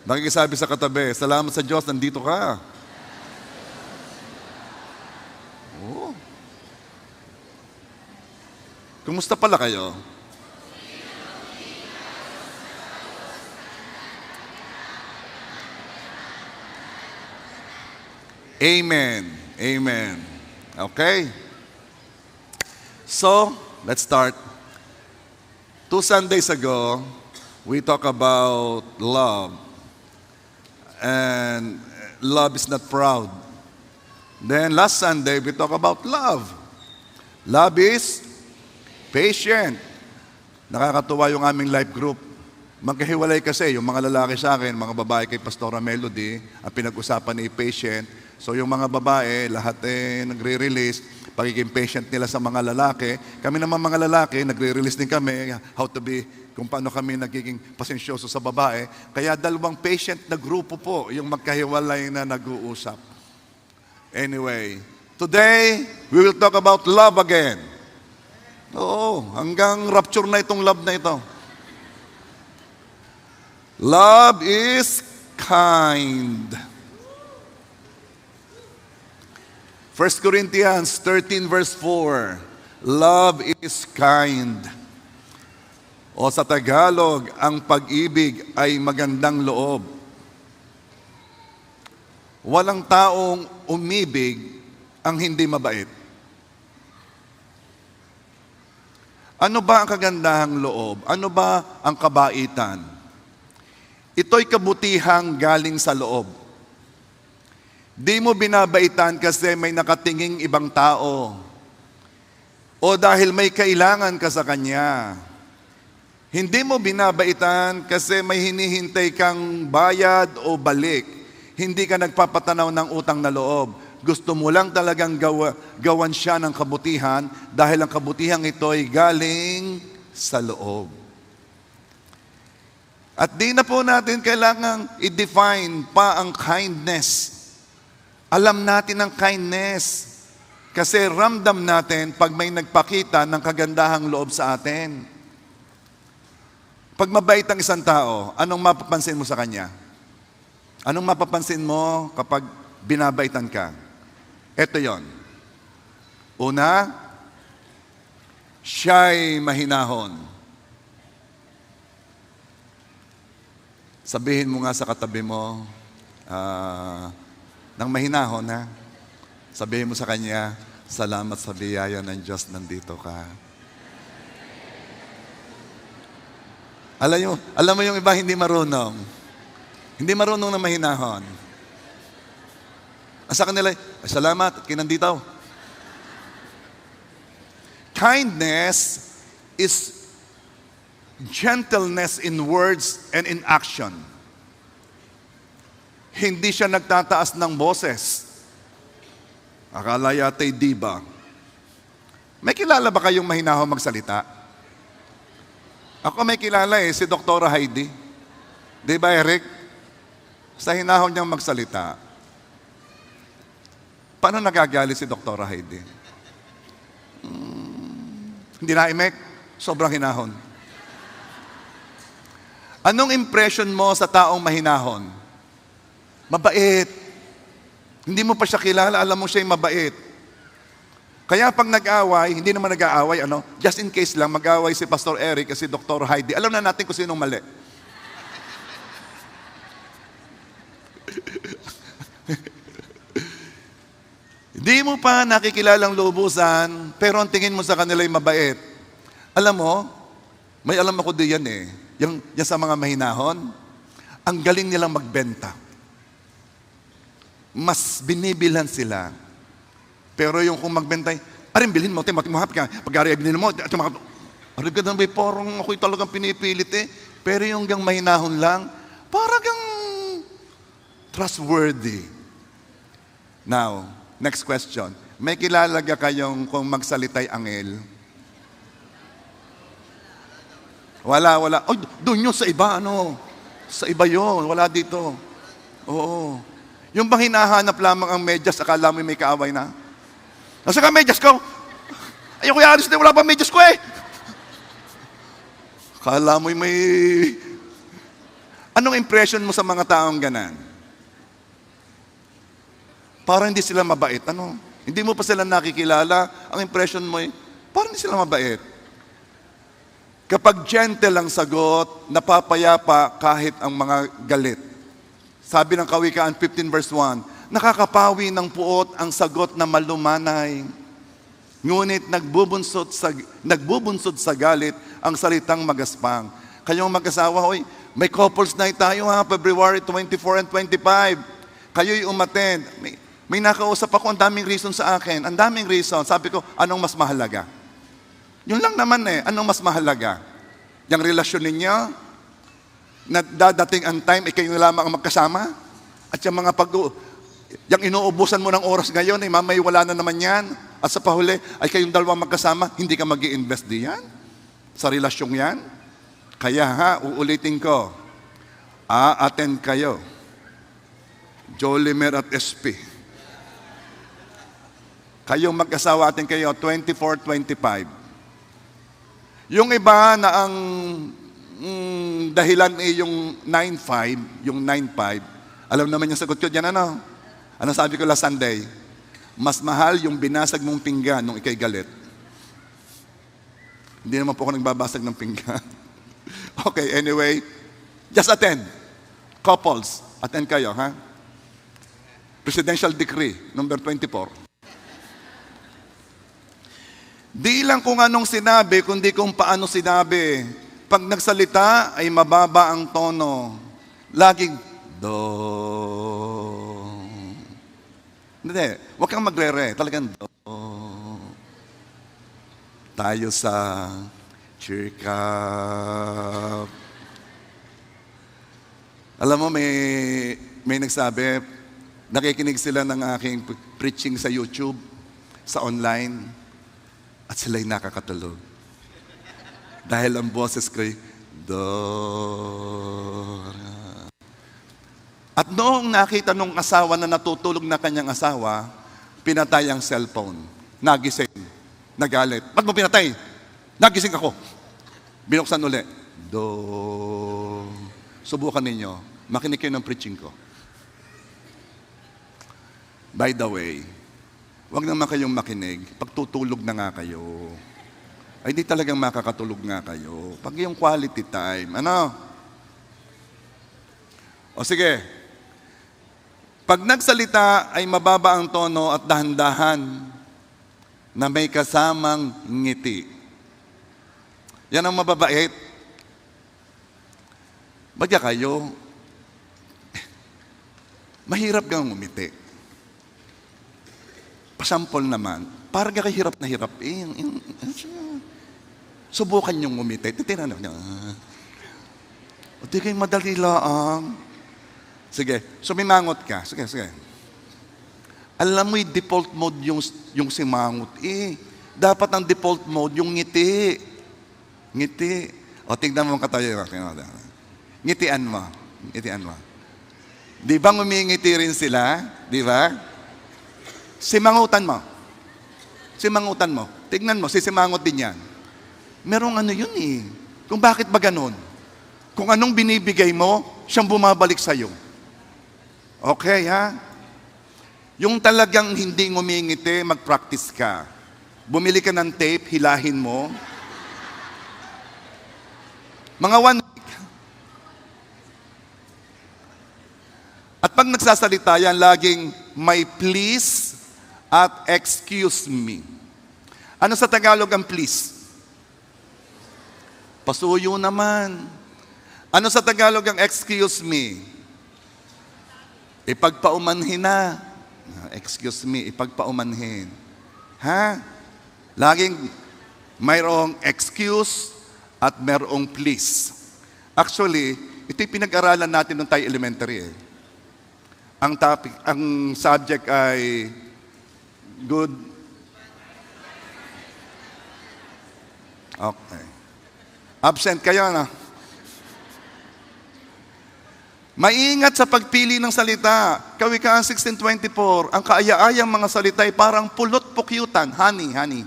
Nakikisabi sa katabi, salamat sa Diyos, nandito ka. Oo. Kumusta pala kayo? Amen. Amen. Okay? So, let's start. 2 Sundays ago, we talk about love. And love is not proud. Then last Sunday, we talk about love. Love is patient. Nakakatuwa yung aming life group. Magkahiwalay kasi, yung mga lalaki sa akin, mga babae kay Pastora Melody, ang pinag-usapan ni patient. So yung mga babae, lahat nagre-release, pagiging patient nila sa mga lalaki. Kami naman mga lalaki, nagre-release din kami, how to be, kung paano kami nagiging pasensyoso sa babae. Kaya dalawang patient na grupo po, yung magkahiwalay na nag-uusap. Anyway, today, we will talk about love again. Oo, hanggang rapture na itong love na ito. Love is kind. 1 Corinthians 13 verse 4, love is kind. O sa Tagalog, ang pag-ibig ay magandang loob. Walang taong umibig ang hindi mabait. Ano ba ang kagandahang loob? Ano ba ang kabaitan? Ito'y kabutihang galing sa loob. Di mo binabaitan kasi may nakatinging ibang tao o dahil may kailangan ka sa kanya. Hindi mo binabaitan kasi may hinihintay kang bayad o balik. Hindi ka nagpapatanaw ng utang na loob. Gusto mo lang talagang gawan siya ng kabutihan dahil ang kabutihan ito ay galing sa loob. At di na po natin kailangang i-define pa ang kindness. Alam natin ang kindness kasi ramdam natin pag may nagpakita ng kagandahang loob sa atin. Pag mabait ang isang tao, anong mapapansin mo sa kanya? Anong mapapansin mo kapag binabaitan ka? Ito yon. Una, siya'y mahinahon. Sabihin mo nga sa katabi mo, nang mahinahon na, sabihin mo sa kanya, salamat sa biyaya ng Diyos, nandito ka. Alam mo yung iba hindi marunong. Hindi marunong na mahinahon. Sa kanila, salamat, kinandito. Kindness is gentleness in words and in action. Hindi siya nagtataas ng boses. Akala yata'y diba. May kilala ba kayong mahinahon magsalita? Ako may kilala si Dr. Heidi. Di ba, Eric? Sa hinahon niyang magsalita. Paano nagagali si Dr. Heidi? Hindi na imek? Sobrang hinahon. Anong impression mo sa taong mahinahon? Mabait. Hindi mo pa siya kilala, alam mo siya'y mabait. Kaya pag nag-away, hindi naman nag-aaway, just in case lang, mag-away si Pastor Eric at si Dr. Heidi. Alam na natin kung sinong mali. Hindi mo pa nakikilalang lubusan, pero ang tingin mo sa kanila'y mabait. Alam mo, may alam ako diyan Yan sa mga mahinahon, ang galing nilang magbenta. Mas binibilhan sila. Pero yung kung magbentay, arin bilhin mo, matimuhap ka, pag-ari bilhin mo, arin ka na ba, parang ako'y talagang pinipilit Pero yung gang mahinahon lang, parang gang trustworthy. Now, next question. May kilala ka kayong kung magsalita'y angel? Wala. Oh, doon yun sa iba, Sa iba yun, wala dito. Oo. Yung bang hinahanap lamang ang medyas, akala mo may kaaway na? Nasa ka medyas ko? Ayoko yaris na, wala pa medyas ko Akala mo may Anong impression mo sa mga taong ganan? Parang hindi sila mabait. Ano? Hindi mo pa sila nakikilala. Ang impression mo parang hindi sila mabait. Kapag gentle ang sagot, napapayapa kahit ang mga galit. Sabi ng Kawikaan 15 verse 1, nakakapawi ng puot ang sagot na malumanay. Ngunit nagbubunsod sa galit ang salitang magaspang. Kayong mag-asawa, may couples night tayo February 24 and 25. Kayo'y umattend. May nakausap ako, ang daming reason sa akin. Ang daming reason. Sabi ko, anong mas mahalaga? Yun lang naman anong mas mahalaga? Yung relasyon ninyo, na dadating ang time, kayo na lamang ang magkasama? At yung mga yung inuubusan mo ng oras ngayon, mamay wala na naman yan. At sa pahuli, ay kayong dalawang magkasama, hindi ka mag-i-invest diyan? Sa relasyong yan? Kaya uulitin ko, attend kayo. Jolimer at SP. Kayong mag-asawa atin kayo, 24-25. Yung iba na ang dahilan yung 9-5, yung 9-5, alam naman yung sagot ko dyan, ano? Ano sabi ko last Sunday? Mas mahal yung binasag mong pinggan nung ikay galit. Hindi naman po ako nagbabasag ng pinggan. Okay, anyway, just attend. Couples, attend kayo, Presidential Decree, number 24. Di lang kung anong sinabi, kundi kung paano sinabi. Pag nagsalita, ay mababa ang tono. Laging, do. Hindi, huwag kang magre-re. Talagang, do. Tayo sa cheer cup. Alam mo, may nagsabi, nakikinig sila ng aking preaching sa YouTube, sa online. At sila'y nakakatulog. Dahil ang boses ko'y, Dora. At noong nakita nung asawa na natutulog na kanyang asawa, pinatay ang cellphone. Nagising. Nagalit. Ba't mo pinatay? Nagising ako. Binuksan uli. Subukan ninyo. Makinig kayo ng preaching ko. By the way, huwag naman kayong makinig. Pagtutulog na nga kayo. Ay di talagang makakatulog nga kayo. Pag yung quality time, ano? O sige. Pag nagsalita ay mababa ang tono at dahan-dahan na may kasamang ngiti. Yan ang mababait. Bagya kayo, mahirap kang umiti. Pasampol naman, parang kahirap na hirap. Subukan niyong umiti. Titinan niyo. O di kayong madali lang. Sige, sumimangot ka. Sige. Alam mo yung default mode yung simangot. Dapat ang default mode yung ngiti. Ngiti. O tignan mo ang katayo. Ngitian mo. Di ba ngumingiti rin sila? Di ba? Simangutan mo. Tignan mo, sisimangot din yan. Merong yun Kung bakit ba ganun? Kung anong binibigay mo, siyang bumabalik sa'yo. Okay, Yung talagang hindi ngumingiti, mag-practice ka. Bumili ka ng tape, hilahin mo. Mga 1 week. At pag nagsasalita yan, laging may please at excuse me. Ano sa Tagalog ang please? Pasuyo naman. Ano sa Tagalog ang excuse me? Ipagpaumanhin na. Excuse me, ipagpaumanhin. Laging mayroong excuse at mayroong please. Actually, ito'y pinag-aralan natin nung tayo elementary. Ang subject ay good. Okay. Absent kayo, Maingat sa pagpili ng salita. Kawikaan 16:24, ang kaaya-ayang mga salita ay parang pulot-pukyutan, honey.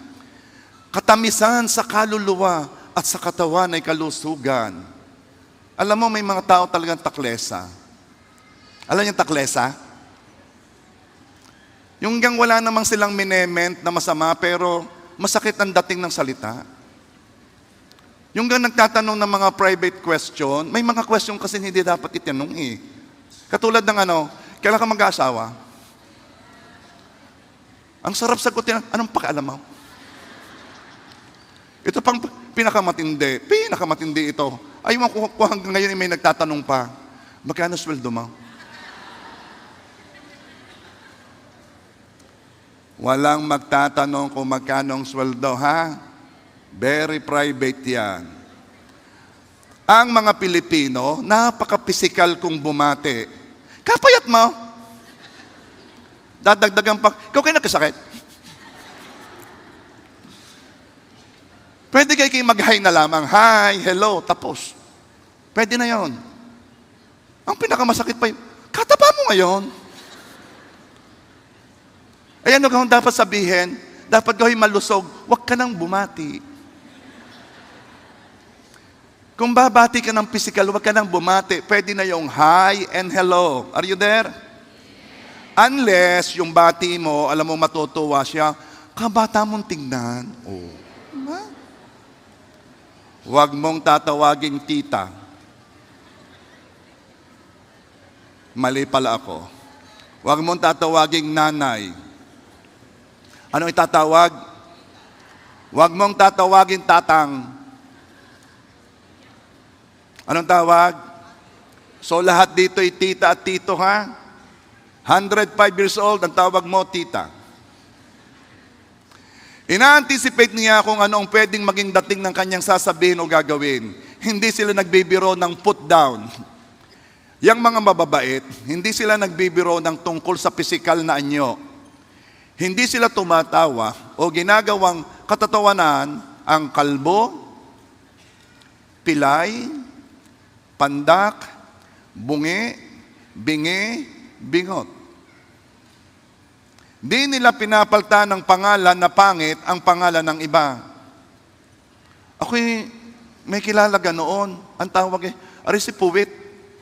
Katamisan sa kaluluwa at sa katawan ay kalusugan. Alam mo, may mga tao talagang taklesa. Alam niyo taklesa? Yung gang wala namang silang minement na masama, pero masakit ang dating ng salita. Yung gang nagtatanong ng mga private question, may mga question kasi hindi dapat itanong eh. Katulad ng kailan ka mag-aasawa? Ang sarap sagutin, anong pakialam mo? Ito pang pinakamatindi ito. Ayaw ko hanggang ngayon may nagtatanong pa, magkano sweldo mo? Walang magtatanong kung magkano ang sweldo, ha? Very private yan. Ang mga Pilipino, napaka-pisikal kung bumate. Kapayat mo. Dadagdagan pa, ikaw kayo nagkasakit? Pwede kayo mag-hi na lamang. Hi, hello, tapos. Pwede na yon. Ang pinakamasakit pa yun, kataba mo ngayon. Ayan ang dapat sabihin, dapat gawin malusog, huwag ka nang bumati. Kung babati ka ng physical, huwag ka nang bumati. Pwede na yung hi and hello. Are you there? Unless yung bati mo, alam mo matutuwa siya, kabata mong tingnan. Oh. Diba? Huwag mong tatawaging tita. Mali pala ako. Huwag mong tatawaging nanay. Anong itatawag? Huwag mong tatawagin tatang. Anong tawag? So lahat dito ay tita at tito, ha? 105 years old, ang tawag mo, tita. Ina-anticipate niya kung ano ang pwedeng maging dating ng kanyang sasabihin o gagawin. Hindi sila nagbibiro ng put down. Yang mga mababait, hindi sila nagbibiro ng tungkol sa pisikal na anyo. Hindi sila tumatawa o ginagawang katatawanan ang kalbo, pilay, pandak, bungi, bingi, bingot. Di nila pinapalta ng pangalan na pangit ang pangalan ng iba. Ako'y may kilala ganoon. Ang tawag ari si Puwit.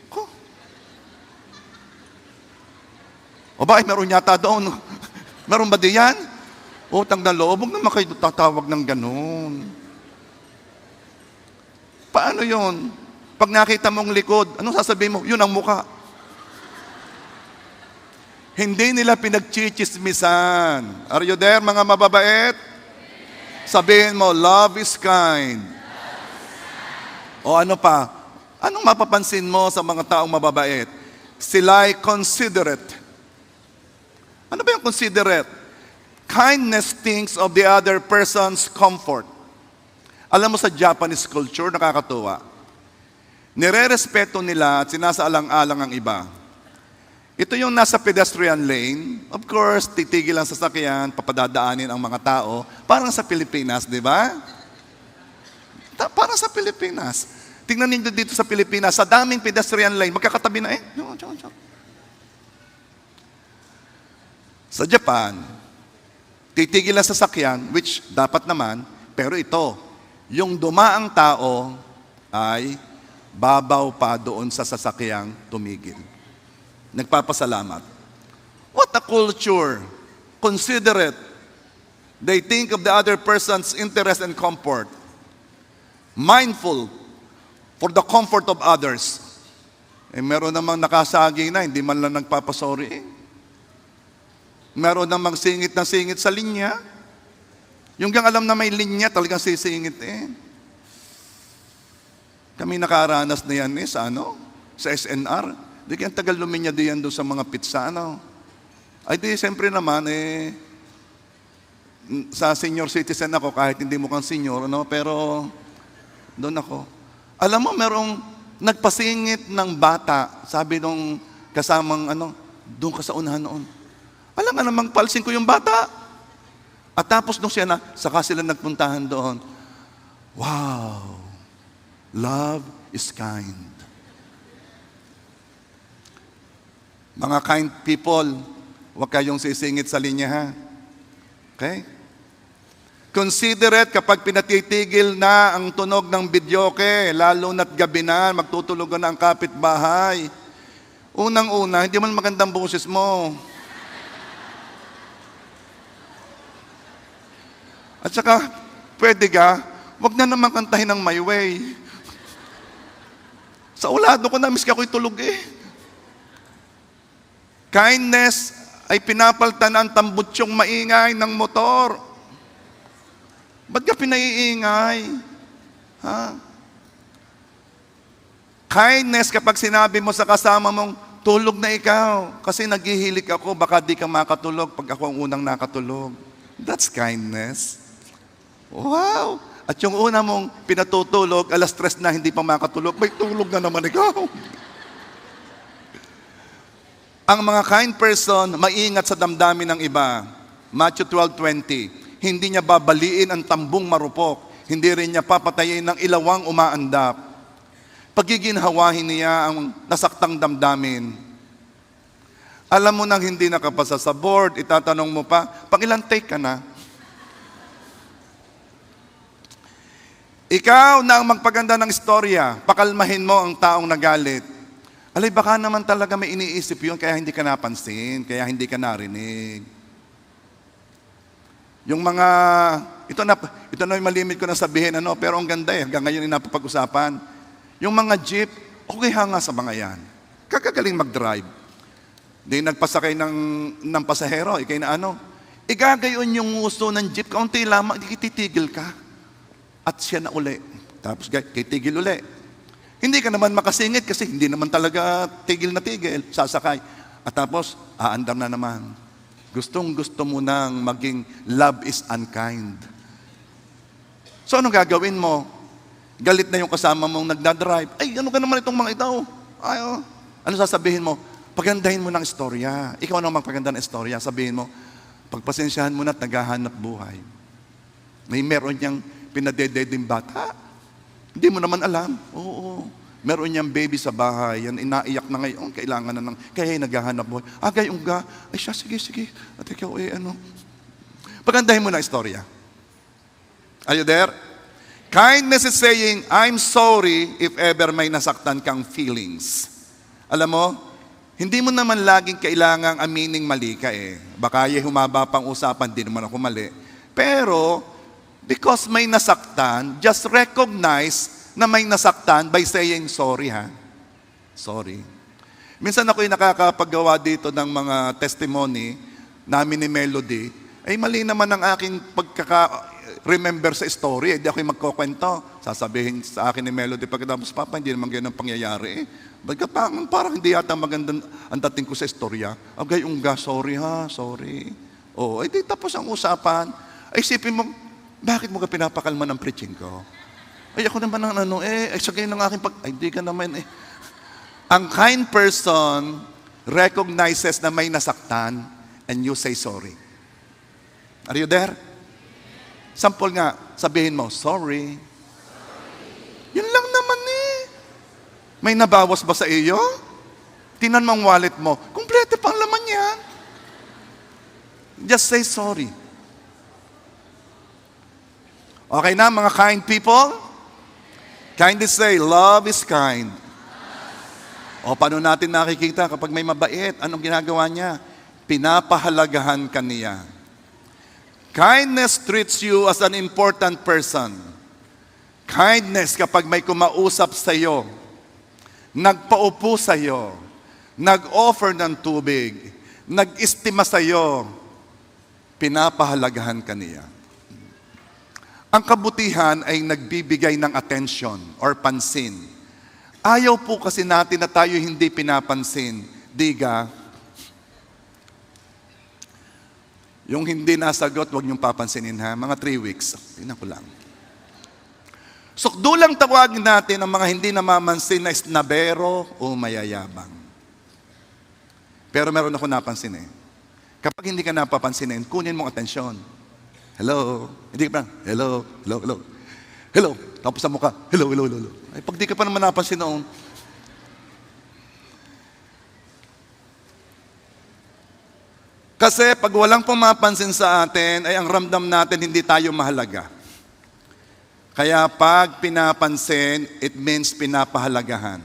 Ko. O ba, meron yata doon. Meron ba diyan? Utang na loob, huwag naman kayo tatawag ng ganoon. Paano yon? Pag nakita mong likod, anong sasabihin mo? Yun ang muka. Hindi nila pinagchichismisan. Are you there, mga mababait? Sabihin mo, love is kind. O ano pa? Anong mapapansin mo sa mga taong mababait? Sila'y considerate. Ano ba yung considerate? Kindness thinks of the other person's comfort. Alam mo sa Japanese culture, nakakatuwa. Nire-respeto nila at sinasaalang-alang ang iba. Ito yung nasa pedestrian lane. Of course, titigil ang sasakyan, papadadaanin ang mga tao. Parang sa Pilipinas, di ba? Parang sa Pilipinas. Tingnan ninyo dito sa Pilipinas, sa daming pedestrian lane, magkakatabi na Sa Japan, titigil ang sasakyan, which dapat naman, pero ito, yung dumaang tao ay babaw pa doon sa sasakyang tumigil. Nagpapasalamat. What a culture. Considerate. They think of the other person's interest and comfort. Mindful for the comfort of others. Meron namang nakasagi na, hindi man lang nagpapasorry. Meron namang singit na singit sa linya. Yung gang alam na may linya, talagang sisingit Kami nakaranas na yan sa SNR. Di kaya tagal luminya diyan doon sa mga pizza, Ay di, siyempre naman, sa senior citizen ako, kahit hindi mo kang senior, pero doon ako. Alam mo, merong nagpasingit ng bata, sabi nung kasamang, doon ka sa unahan noon. Alam nga namang palsing ko yung bata. At tapos nung siya saka sila nagpuntahan doon. Wow! Love is kind. Mga kind people, huwag kayong sisingit sa linya, ha? Okay? Considerate kapag pinatitigil na ang tunog ng videoke, lalo na't gabi na, magtutulugan na ang kapitbahay. Unang-una, hindi man magandang boses mo. At saka, pwede ka, wag na naman kantahin ng My Way. Sa ulado ko na, miski ako'y tulog eh. Kindness ay pinapaltan ang tambutsyong maingay ng motor. Ba't ka pinaiingay? Ha? Kindness kapag sinabi mo sa kasama mong, tulog na ikaw. Kasi naghihilik ako, baka di ka makatulog pag ako ang unang nakatulog. That's kindness. Wow! At yung una mong pinatutulog, alas 3 na hindi pa makatulog, may tulog na naman ikaw. Ang mga kind person, maingat sa damdamin ng iba. Matthew 12:20, hindi niya babaliin ang tambong marupok, hindi rin niya papatayin ng ilawang umaandap. Pagiginhawahin niya ang nasaktang damdamin. Alam mo nang hindi nakapasa sa board, itatanong mo pa, pangilan take ka na? Ikaw na ang magpaganda ng istorya, pakalmahin mo ang taong nagalit. Alay, baka naman talaga may iniisip yun, kaya hindi ka napansin, kaya hindi ka narinig. Yung mga, ito na yung malimit ko na sabihin, pero ang ganda hanggang ngayon yung napapag-usapan. Yung mga jeep, okay hanga sa mga yan. Kakagaling mag-drive. Di nagpasakay ng pasahero, ikay na igagayon yung nguso ng jeep, kaunti lamang, titigil ka. At siya na uli. Tapos titigil uli. Hindi ka naman makasingit kasi hindi naman talaga tigil na tigil. Sasakay. At tapos, aandam na naman. Gustong-gusto mo nang maging love is unkind. So, anong gagawin mo? Galit na yung kasama mong nagdadrive. Ay, ano ka naman itong mga ito? Ay, ano sasabihin mo? Pagandahin mo ng istorya. Ikaw ang magpaganda ng istorya. Sabihin mo, pagpasensyahan mo na at naghahanap buhay. Meron niyang pinadededing bata. Hindi mo naman alam. Oo. Meron niyang baby sa bahay. Yan, inaiyak na ngayon. Kailangan na kaya naghahanap buhay. Gayong ga. Ay siya, sige. At ikaw, pagandahin mo na istorya. Are you there? Kindness is saying, I'm sorry if ever may nasaktan kang feelings. Alam mo, hindi mo naman laging kailangang amining mali ka eh. Baka humaba pang usapan, di naman ako mali. Pero, because may nasaktan, just recognize na may nasaktan by saying sorry ha. Sorry. Minsan ako'y nakakapaggawa dito ng mga testimony namin ni Melody. Ay mali naman ang aking remember sa story. Hindi ako'y magkukwento. Sasabihin sa akin ni Melody pagkatapos, Papa, hindi naman ganyan ang pangyayari eh. Parang hindi yata magandang ang dating ko sa istorya. Sorry ha, sorry. Di tapos ang usapan. Ay isipin mo, bakit mo ka pinapakalma ng preaching ko? Ay, ako naman ang sagay ng aking di ka naman eh. Ang kind person recognizes na may nasaktan and you say sorry. Are you there? Sample nga, sabihin mo, sorry. Yun lang naman eh. May nabawas ba sa iyo? Tinan mo ang wallet mo, kumpleto pang laman yan. Just say sorry. Okay na, mga kind people? Kindly say, love is kind. Paano natin nakikita kapag may mabait? Anong ginagawa niya? Pinapahalagahan ka niya. Kindness treats you as an important person. Kindness kapag may kumausap sa iyo, nagpaupo sa iyo, nag-offer ng tubig, nag-istima sa iyo, pinapahalagahan ka niya. Ang kabutihan ay nagbibigay ng attention or pansin. Ayaw po kasi natin na tayo hindi pinapansin. Diga, yung hindi nasagot, huwag niyong papansinin ha. Mga 3 weeks. Tingnan ko lang. Sukdulang tawagin natin ang mga hindi namamansin na isnabero o mayayabang. Pero meron ako napansin eh. Kapag hindi ka napapansinin, kunin mong atensyon. Hello. Hindi ka pa, hello. Hello. Tapos sa mukha, hello. Ay, pag di ka pa naman napansin noon, Kasi pag walang pumapansin sa atin, ay ang ramdam natin hindi tayo mahalaga. Kaya pag pinapansin, it means pinapahalagahan.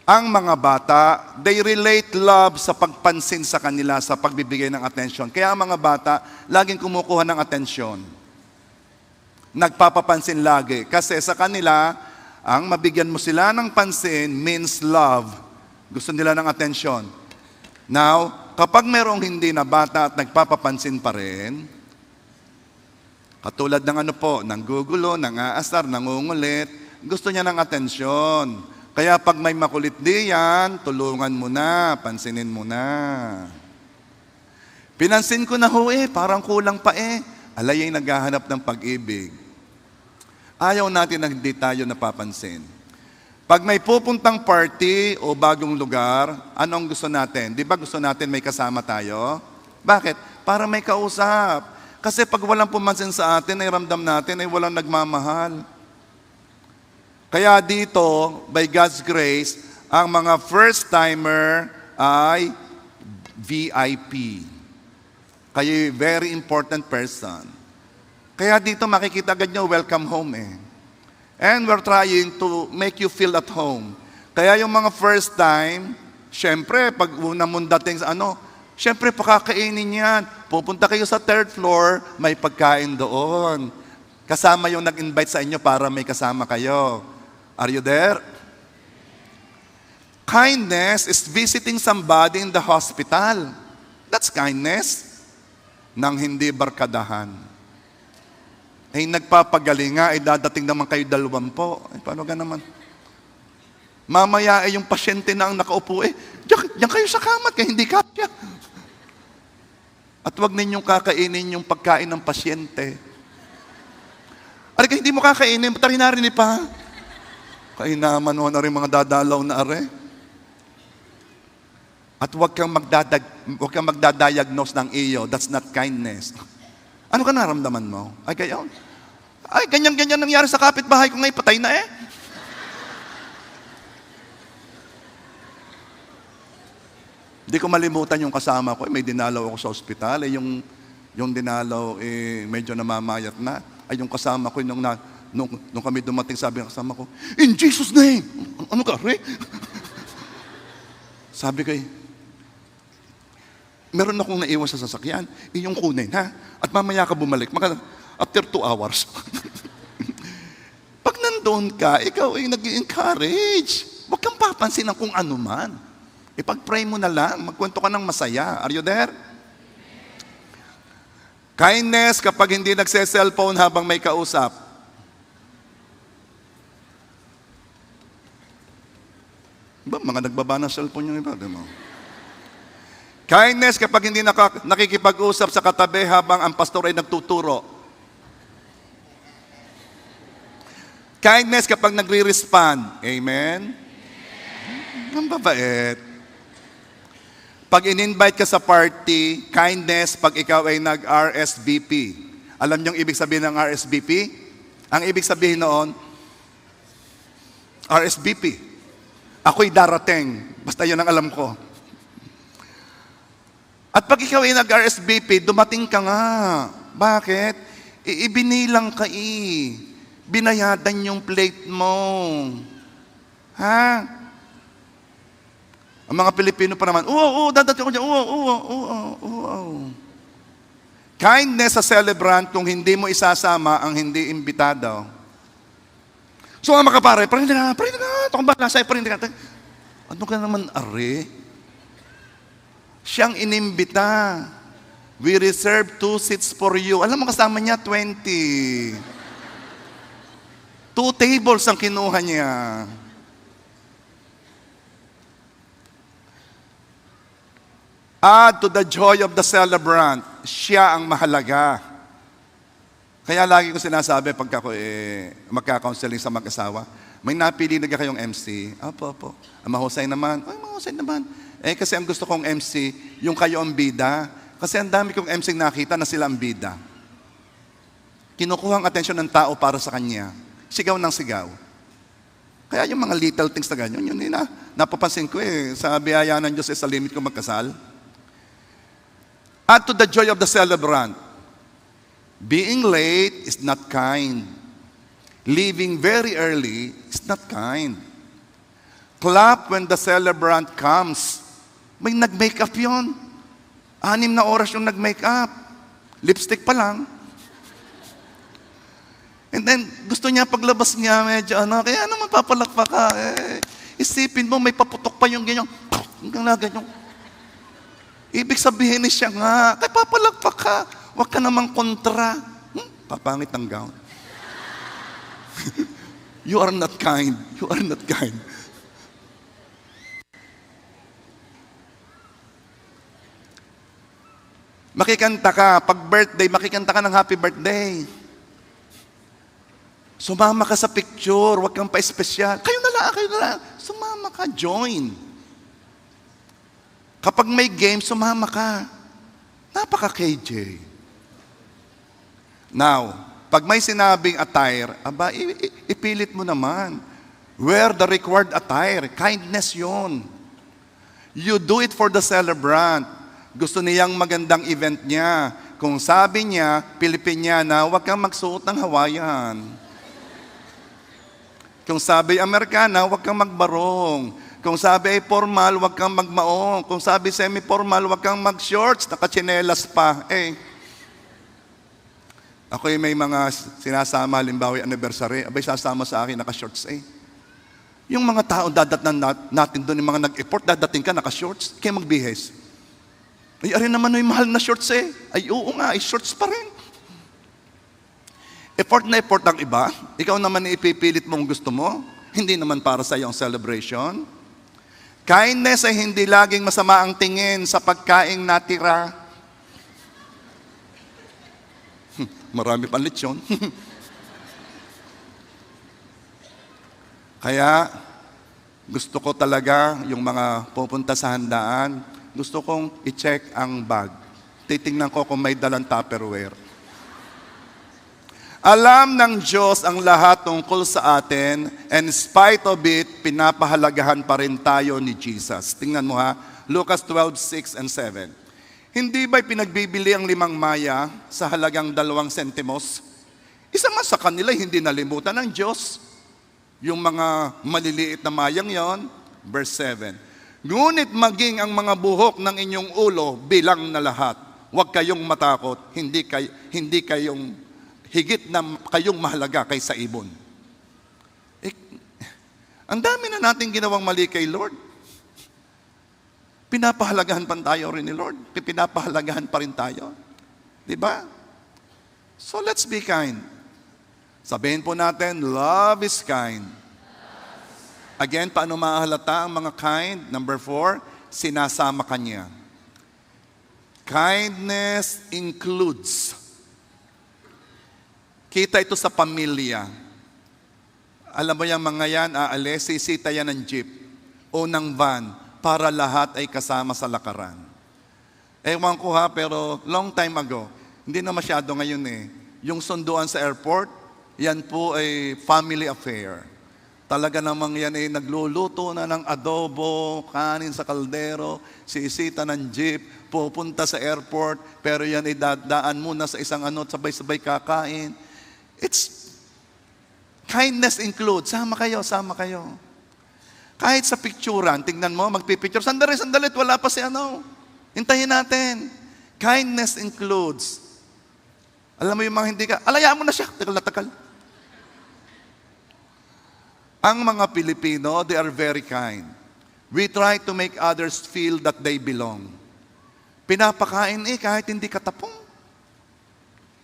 Ang mga bata, they relate love sa pagpansin sa kanila, sa pagbibigay ng atensyon. Kaya ang mga bata, laging kumukuha ng atensyon. Nagpapapansin lagi. Kasi sa kanila, ang mabigyan mo sila ng pansin means love. Gusto nila ng atensyon. Now, kapag merong hindi na bata at nagpapapansin pa rin, katulad ng nanggugulo, nangaasar, nangungulit, gusto niya ng atensyon. Kaya pag may makulit diyan, tulungan mo na, pansinin mo na. Pinansin ko na parang kulang pa Alay ay naghahanap ng pag-ibig. Ayaw natin na hindi tayo napapansin. Pag may pupuntang party o bagong lugar, anong gusto natin? Di ba gusto natin may kasama tayo? Bakit? Para may kausap. Kasi pag walang pumansin sa atin, ay ramdam natin ay walang nagmamahal. Kaya dito, by God's grace, ang mga first-timer ay VIP. Kayo very important person. Kaya dito makikita agad nyo, welcome home And we're trying to make you feel at home. Kaya yung mga first time, syempre, pag una mong dating sa syempre, pakakainin yan. Pupunta kayo sa third floor, may pagkain doon. Kasama yung nag-invite sa inyo para may kasama kayo. Are you there? Kindness is visiting somebody in the hospital. That's kindness. Nang hindi barkadahan. Nagpapagaling nga, dadating naman kayo 20. Paano ka naman? Mamaya yung pasyente na ang nakaupo, diyan kayo sa kamat, kaya hindi kapya. At wag ninyong kakainin yung pagkain ng pasyente. Hindi mo kakainin, ba't rin narinig pa? Kaya naman na rin mga dadalaw na are. At wag kang magdadiagnose ng iyo. That's not kindness. Ano ka naramdaman mo? Ganyan-ganyan nangyari sa kapitbahay ko ngayon, patay na Hindi ko malimutan yung kasama ko. May dinalaw ako sa ospital. Yung dinalaw, medyo namamayat na. Yung kasama ko, nung kami dumating, sabi ng kasama ko, in Jesus' name! Ano ka, Sabi ko, meron akong naiwan sa sasakyan. Iyong kunin, ha? At mamaya ka bumalik. After 2 hours. Pag nandun ka, ikaw ay nag-encourage. Huwag kang papansin ng kung ano man. Ipag-pray mo na lang. Magkwento ka ng masaya. Are you there? Kindness kapag hindi nagse-cellphone habang may kausap. Mga nagbaba ng cellphone yung iba, di mo? Kindness kapag hindi nakikipag-usap sa katabi habang ang pastor ay nagtuturo. Kindness kapag nagre-respond. Amen? Ang babait. Pag in-invite ka sa party, kindness pag ikaw ay nag-RSVP. Alam niyo ang ibig sabihin ng RSVP? Ang ibig sabihin noon, RSVP. Ako'y darating. Basta yun ang alam ko. At pag ikaw ay nag-RSVP, dumating ka nga. Bakit? Ibinilang ka Binayadan yung plate mo. Ha? Ang mga Pilipino pa naman, dadating ko dyan, Kindness sa celebrant kung hindi mo isasama ang hindi imbitado. So mga kapare, parin na, itong bahala sa'yo, parin na. Ano ka naman, Siyang inimbita. We reserve 2 seats for you. Alam mo kasama niya, 20. 2 tables ang kinuha niya. Add to the joy of the celebrant. Siya ang mahalaga. Kaya lagi ko sinasabi pagka ako magka-counseling sa mag-asawa, may napili na kayong MC. Opo. Mahusay naman. Mahusay naman. Kasi ang gusto kong MC, yung kayo ang bida. Kasi ang dami kong MC nakita na sila ang bida. Kinukuha ang atensyon ng tao para sa kanya. Sigaw ng sigaw. Kaya yung mga little things na ganyan, yun napapansin ko sa biyaya ng Diyos sa limit ko magkasal. Add to the joy of the celebrant. Being late is not kind. Leaving very early is not kind. Clap when the celebrant comes. May nag-makeup yon. 6 na oras yung nag-makeup. Lipstick pa lang. And then, gusto niya paglabas niya, medyo kaya naman papalakpak ka. Isipin mo, may paputok pa yung ganyan. Ganyan. Ibig sabihin niya siya nga, kaya papalakpak ka. Huwag ka namang kontra. Papangit ang gown. You are not kind. You are not kind. Makikanta ka, pag birthday, makikanta ka ng happy birthday. Sumama ka sa picture, huwag kang pa-espesyal. Kayo na lang. Sumama ka, join. Kapag may game, sumama ka. Napaka-KJ. Now, pag may sinabing attire, ipilit mo naman. Wear the required attire. Kindness yon. You do it for the celebrant. Gusto niyang magandang event niya. Kung sabi niya, Pilipiniana, huwag kang magsuot ng Hawaiian. Kung sabi Amerikana, huwag kang magbarong. Kung sabi ay formal, huwag kang magmaong. Kung sabi semi-formal, huwag kang mag-shorts, nakachinelas pa. Ako'y may mga sinasama, halimbawa anniversary, sasama sa akin, naka-shorts Yung mga tao, dadatnan natin doon, yung mga nag-effort, dadating ka, naka-shorts, kaya magbihes. Arin naman yung mahal na shorts Ay, oo nga, shorts pa rin. Effort na effort ang iba. Ikaw naman ipipilit mong gusto mo. Hindi naman para sa iyong celebration. Kindness ay hindi laging masama ang tingin sa pagkaing natira. Marami pang lechon. Kaya, gusto ko talaga yung mga pupunta sa handaan, gusto kong i-check ang bag. Titingnan ko kung may dalang Tupperware. Alam ng Diyos ang lahat tungkol sa atin, and in spite of it, pinapahalagahan pa rin tayo ni Jesus. Tingnan mo ha, Lucas 12:6 and 7. Hindi ba'y pinagbibili ang 5 maya sa halagang 2 sentimos? Isa man sa kanila hindi nalimutan ng Diyos. Yung mga maliliit na mayang yon, verse 7. Ngunit maging ang mga buhok ng inyong ulo bilang na lahat. Huwag kayong matakot, hindi kayong higit na kayong mahalaga kaysa ibon. Ang dami na natin ginawang mali kay Lord. Pinapahalagahan pa tayo rin ni Lord. Pinapahalagahan pa rin tayo. Diba? So let's be kind. Sabihin po natin, love is kind. Again, paano mahalata ang mga kind? Number 4, sinasama ka niya. Kindness includes. Kita ito sa pamilya. Alam mo yung mga yan, aalis, sisita yan ng jeep o ng van para lahat ay kasama sa lakaran. Ewan ko ha, pero long time ago, hindi na masyado ngayon yung sunduan sa airport, yan po ay family affair. Talaga namang yan ay nagluluto na ng adobo, kanin sa kaldero, sisita ng jeep, pupunta sa airport, pero yan ay dadaan muna sa isang sabay-sabay kakain. Kindness includes, sama kayo. Kahit sa picturean, tingnan mo, magpipicture, sandali, wala pa si hintayin natin. Kindness includes. Alam mo yung mga hindi ka, alayaan mo na siya, takal. Ang mga Pilipino, they are very kind. We try to make others feel that they belong. Pinapakain kahit hindi katapong.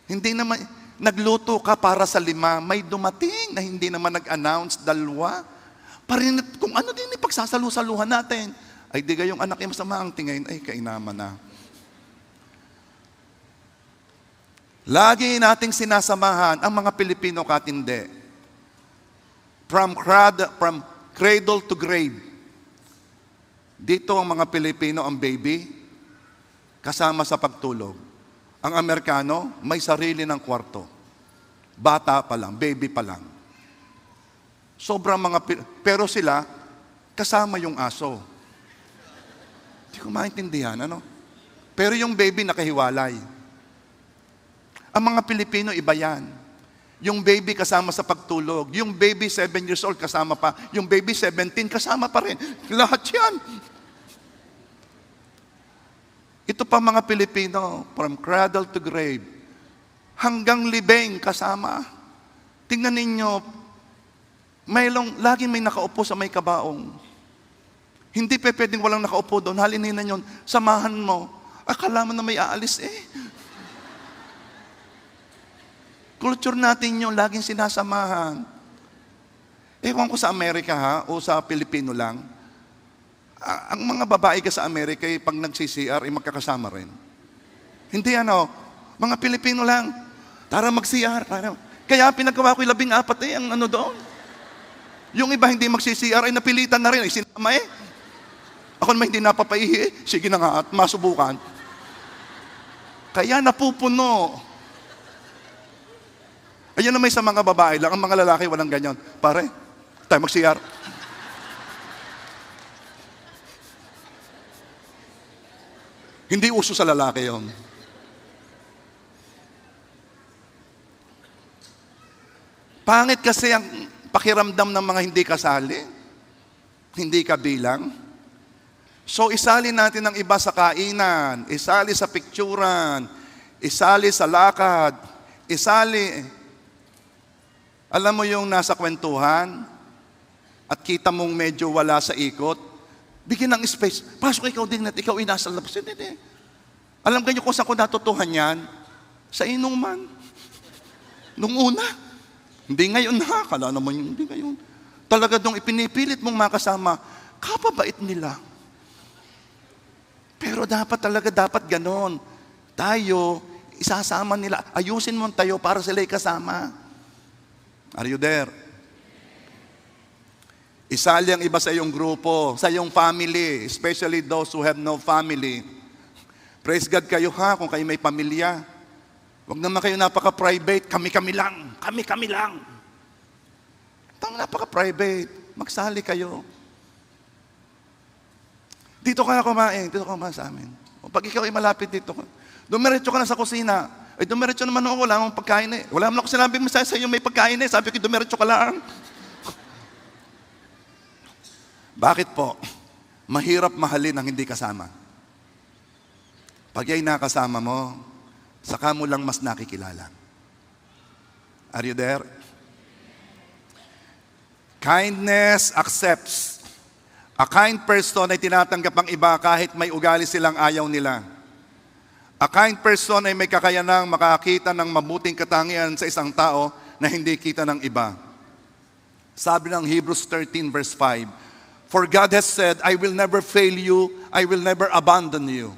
Hindi naman, nagluto ka para sa 5, may dumating na hindi naman nag-announce, 2. Parinit, kung ano din ipagsasalu-saluhan natin, ay di gayong anak yung masama ang tingin, ay kainaman na. Lagi nating sinasamahan ang mga Pilipino katindi. From cradle to grave. Dito ang mga Pilipino, ang baby, kasama sa pagtulog. Ang Amerikano, may sarili ng kwarto. Bata pa lang, baby pa lang. Sobrang pero sila, kasama yung aso. Hindi ko maintindihan, Pero yung baby nakahiwalay. Ang mga Pilipino, iba yan. Yung baby kasama sa pagtulog. Yung baby 7 years old kasama pa. Yung baby 17 kasama pa rin. Lahat yan. Ito pa mga Pilipino, from cradle to grave, hanggang libing kasama. Tingnan ninyo, laging may nakaupo sa may kabaong. Hindi pa pwedeng walang nakaupo doon. Halininan yun, samahan mo. Akala mo na may aalis Culture natin yun, laging sinasamahan. Ewan ko sa Amerika o sa Pilipino lang. Ang mga babae ka sa Amerika, pag nag-CCR, magkakasama rin. Hindi mga Pilipino lang. Tara mag-CR. Kaya pinagawa ko 14 ang doon. Yung iba hindi mag-CCR, napilitan na rin. Sinama Ako naman hindi napapaihi. Sige na nga at masubukan. Kaya napupuno. Ayun naman sa mga babae lang. Ang mga lalaki walang ganyan. Pare, tayo mag-CR. Hindi uso sa lalaki yon. Pangit kasi ang pakiramdam ng mga hindi kasali. Hindi kabilang. So isali natin ang iba sa kainan, isali sa picturan, isali sa lakad, isali. Alam mo yung nasa kwentuhan at kita mong medyo wala sa ikot, bigyan ng space. Pasok ikaw din at ikaw nasa labas. Hindi. Alam ganyo kung saan ko natutuhan yan? Sa inuman. Nung una. Hindi ngayon na. Kala naman yung hindi ngayon. Talaga dong ipinipilit mong makasama, kapabait nila. Pero dapat ganon. Tayo, isasama nila. Ayusin mo tayo para sila'y kasama. Are you there? Isali ang iba sa iyong grupo, sa iyong family, especially those who have no family. Praise God kayo kung kayo may pamilya. Huwag naman kayo napaka-private, kami-kami lang. Napaka-private, magsali kayo. Dito ka kumain sa amin. O pag ikaw ay malapit dito, dumiretso ka na sa kusina. Dumiretso naman ako, wala akong pagkain Wala naman ako sinabi mo sa iyo may pagkain Sabi ko, dumiretso ka lang. Bakit po? Mahirap mahalin ang hindi kasama. Pag ay nakasama mo, saka mo lang mas nakikilala. Are you there? Kindness accepts. A kind person ay tinatanggap ang iba kahit may ugali silang ayaw nila. A kind person ay may kakayanang makakita ng mabuting katangian sa isang tao na hindi kita ng iba. Sabi ng Hebrews 13 verse 5, For God has said, I will never fail you, I will never abandon you.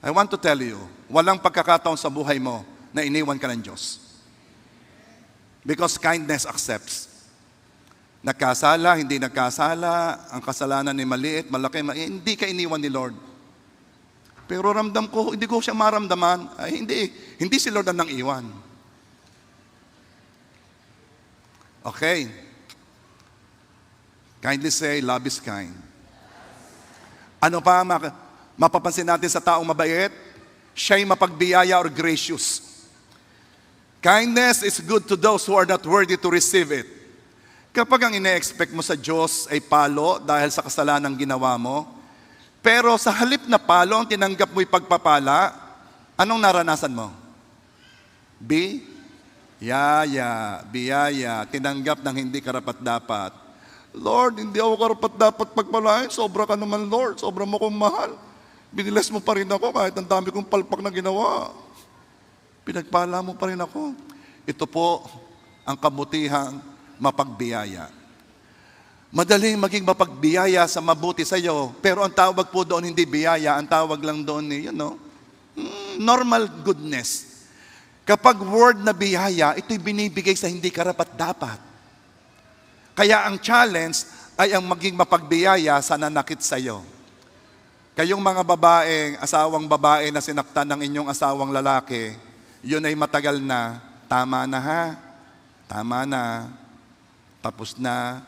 I want to tell you, walang pagkakataon sa buhay mo na iniwan ka ng Diyos. Because kindness accepts. Nagkasala, hindi nagkasala, ang kasalanan ay maliit, malaki, hindi ka iniwan ni Lord. Pero ramdam ko, hindi ko siya maramdaman. Hindi si Lord ang nang-iwan. Okay. Kindly say, love is kind. Ano pa mapapansin natin sa taong mabait? Siya'y mapagbiyaya or gracious. Kindness is good to those who are not worthy to receive it. Kapag ang ine-expect mo sa Diyos ay palo dahil sa kasalanan ginawa mo, pero sa halip na palo, ang tinanggap mo'y pagpapala, anong naranasan mo? Biyaya, tinanggap ng hindi karapat-dapat. Lord, hindi ako karapat-dapat pagpalain. Sobra ka naman, Lord. Sobra mo kong mahal. Binilas mo pa rin ako kahit ang dami kong palpak na ginawa. Pinagpala mo pa rin ako. Ito po ang kabutihang mapagbiyaya. Madaling maging mapagbiyaya sa mabuti sa iyo, pero ang tawag po doon hindi biyaya, ang tawag lang doon normal goodness. Kapag word na biyaya, ito'y binibigay sa hindi karapat-dapat. Kaya ang challenge ay ang maging mapagbiyaya sa nanakit sa iyo. Kayong mga asawang babae na sinaktan ng inyong asawang lalaki, yun ay matagal na, tama na tapos na,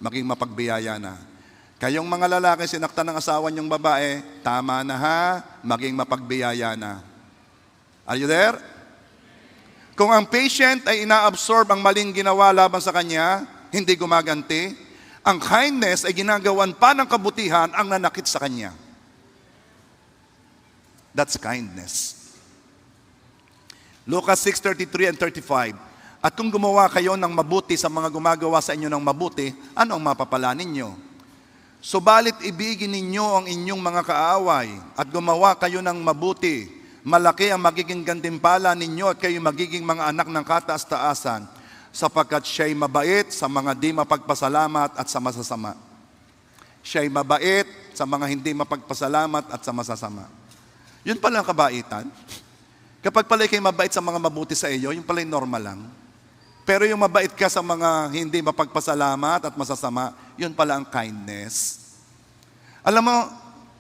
maging mapagbiyaya na. Kayong mga lalaki, sinaktan ng asawa niyong babae, tama na ha, maging mapagbiyaya na. Are you there? Kung ang patient ay inaabsorb ang maling ginawa laban sa kanya, hindi gumaganti, ang kindness ay ginagawan pa ng kabutihan ang nanakit sa kanya. That's kindness. Lucas 6:33 and 35. At kung gumawa kayo ng mabuti sa mga gumagawa sa inyo ng mabuti, ano ang mapapala ninyo? Subalit ibigin ninyo ang inyong mga kaaway at gumawa kayo ng mabuti. Malaki ang magiging gantimpala ninyo at kayo magiging mga anak ng kataas-taasan, sapagkat siya'y mabait sa mga di mapagpasalamat at sa masasama. Siya'y mabait sa mga hindi mapagpasalamat at sa masasama. Yun pala ang kabaitan. Kapag pala kayo mabait sa mga mabuti sa iyo, yun pala yung normal lang. Pero yung mabait ka sa mga hindi mapagpasalamat at masasama, yun pala ang kindness. Alam mo,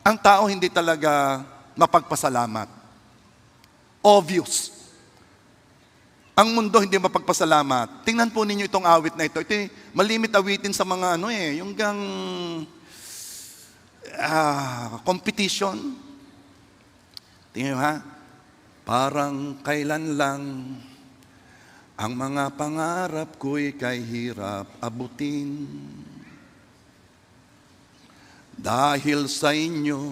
ang tao hindi talaga mapagpasalamat. Obvious. Ang mundo hindi mapagpasalamat. Tingnan po ninyo itong awit na ito. Ito malimit awitin sa mga yung competition. Tingnan ha? Parang kailan lang ang mga pangarap ko'y kay hirap abutin. Dahil sa inyo,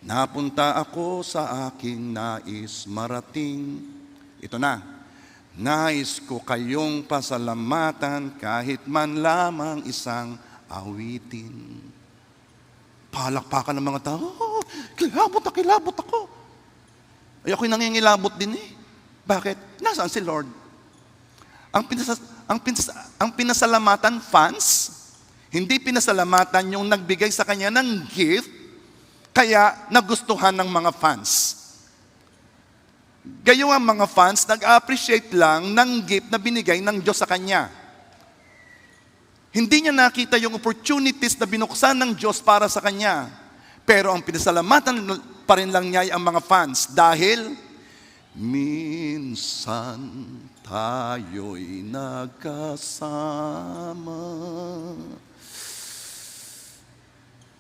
napunta ako sa aking nais marating. Ito na. Nais ko kayong pasalamatan kahit man lamang isang awitin. Palakpakan ng mga tao. Kilabot ako. Ay, ako'y nangingilabot din eh. Bakit? Nasaan si Lord? Ang pinasalamatan, fans, hindi pinasalamatan yung nagbigay sa kanya ng gift, kaya nagustuhan ng mga fans. Gayon ang mga fans, nag-appreciate lang ng gift na binigay ng Diyos sa kanya. Hindi niya nakita yung opportunities na binuksan ng Diyos para sa kanya. Pero ang pinasalamatan pa rin lang niya ay ang mga fans dahil minsan tayo'y nagkasama.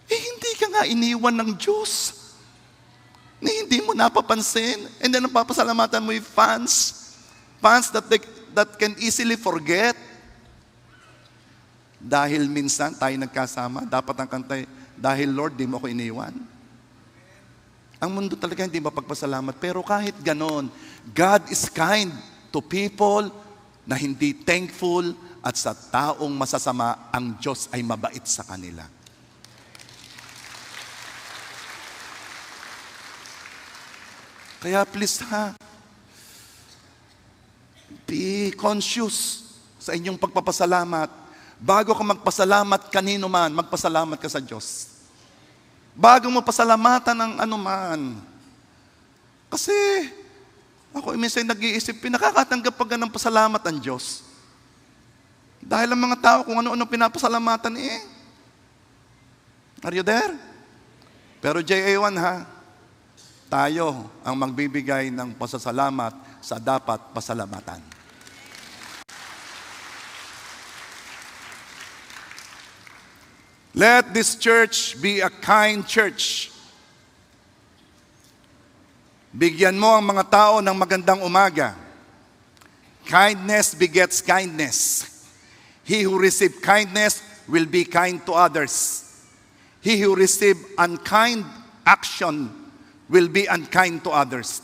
Hindi ka nga iniwan ng Diyos. Hindi mo napapansin. And then ang papasalamatan mo yung fans. Fans that can easily forget. Dahil minsan tayo nagkasama, dapat ang kantay, dahil Lord, di mo ako iniwan. Ang mundo talaga hindi mapagpasalamat. Pero kahit ganon, God is kind to people na hindi thankful at sa taong masasama, ang Diyos ay mabait sa kanila. Kaya please be conscious sa inyong pagpapasalamat. Bago ka magpasalamat kanino man, magpasalamat ka sa Diyos. Bago mo pasalamatan ng anuman. Kasi, ako minsan nag-iisip, pinakakatanggap pa ng pasalamat ang Diyos. Dahil ang mga tao kung ano-ano pinapasalamatan Are you there? Pero JA1 tayo ang magbibigay ng pasasalamat sa dapat pasalamatan. Let this church be a kind church. Bigyan mo ang mga tao ng magandang umaga. Kindness begets kindness. He who receives kindness will be kind to others. He who receives unkind action will be unkind to others.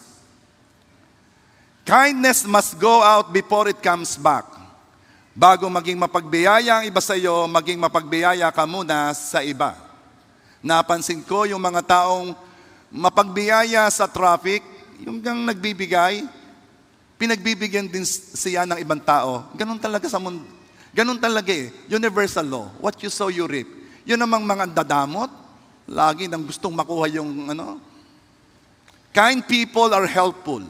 Kindness must go out before it comes back. Bago maging mapagbiyaya ang iba sa iyo, maging mapagbiyaya ka muna sa iba. Napansin ko yung mga taong mapagbiyaya sa traffic, yung nagbibigay, pinagbibigyan din siya ng ibang tao. Ganun talaga sa mundo. Ganun talaga Universal law. What you sow, you reap. Yun namang mga dadamot, lagi nang gustong makuha yung Kind people are helpful.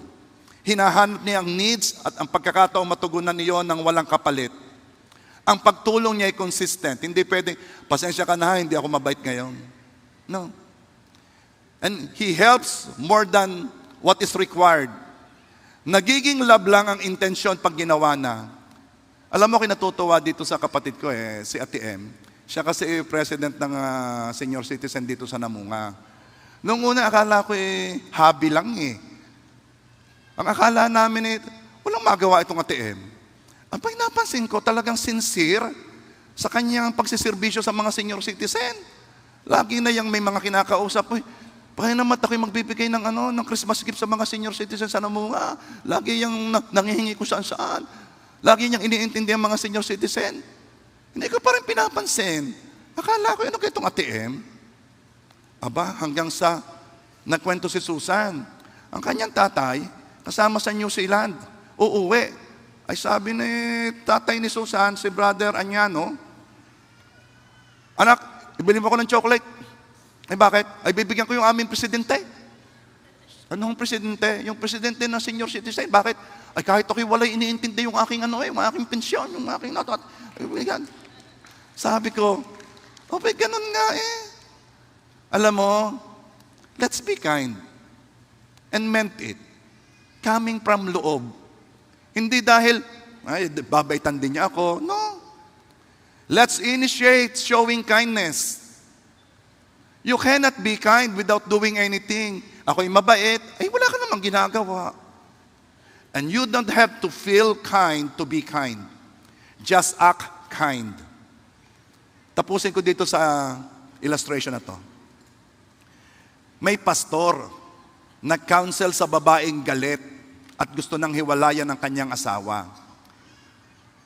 Hinahanap niya ang needs at ang pagkakataong matugunan niyo ng walang kapalit. Ang pagtulong niya ay consistent. Hindi pwedeng, pasensya ka na, hindi ako mabait ngayon. No. And he helps more than what is required. Nagiging love lang ang intensyon pag ginawa na. Alam mo, kinatutuwa dito sa kapatid ko si Ate M. Siya kasi president ng senior citizen dito sa Namunga. Noong una, akala ko hobby lang eh. Ang akala namin walang magawa itong ATM. Ang napansin ko, talagang sincere sa kanyang pagsiservisyo sa mga senior citizen. Lagi na yung may mga kinakausap, naman ako'y magbibigay ng Christmas gift sa mga senior citizen sa Namunga. Lagi yung nangihingi ko saan-saan. Lagi niyang iniintindi ang mga senior citizen. Hindi ko pa rin pinapansin. Akala ko, ano kayo itong ATM? Aba, hanggang sa nagkwento si Susan. Ang kanyang tatay, kasama sa New Zealand, uuwi. Ay sabi ni tatay ni Susan, si Brother Anyano, anak, ibili mo ako ng chocolate. Ay bakit? Ay bibigyan ko yung aming presidente. Anong presidente? Yung presidente ng senior citizen. Bakit? Ay kahit ako'y walay iniintindi yung aking yung aking pensyon, yung aking natot. Sabi ko, ganun nga Alam mo, let's be kind. And meant it. Coming from loob. Hindi dahil, babaitan din niya ako. No. Let's initiate showing kindness. You cannot be kind without doing anything. Ako'y mabait, wala ka namang ginagawa. And you don't have to feel kind to be kind. Just act kind. Tapusin ko dito sa illustration na to. May pastor, nag-counsel sa babaeng galit at gusto nang hiwalayan ng kanyang asawa.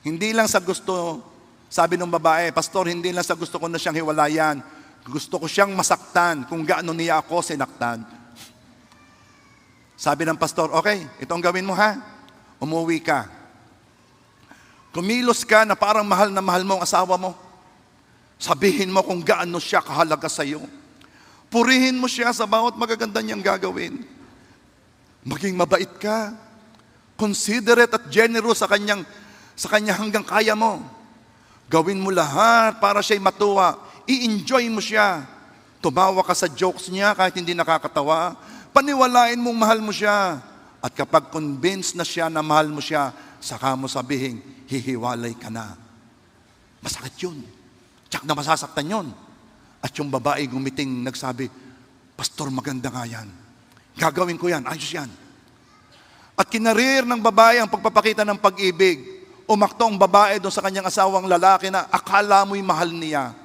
Hindi lang sa gusto, sabi ng babae, pastor, hindi lang sa gusto ko na siyang hiwalayan, gusto ko siyang masaktan kung gaano niya ako sinaktan. Sabi ng pastor, okay, ito ang gawin mo ha. Umuwi ka. Kumilos ka na parang mahal na mahal mo ang asawa mo. Sabihin mo kung gaano siya kahalaga sa iyo. Purihin mo siya sa bawat magaganda niyang gagawin. Maging mabait ka. Considerate at generous sa kanya hanggang kaya mo. Gawin mo lahat para siya'y matuwa. I-enjoy mo siya. Tumawa ka sa jokes niya kahit hindi nakakatawa. Paniwalain mong mahal mo siya. At kapag convinced na siya na mahal mo siya, saka mo sabihin, hihiwalay ka na. Masakit yun. Tsak na masasaktan yun. At yung babae gumiting nagsabi, pastor, maganda nga yan. Gagawin ko yan, ayos yan. At kinarir ng babae ang pagpapakita ng pag-ibig. Umakto ang babae doon sa kanyang asawang lalaki na akala mo'y mahal niya.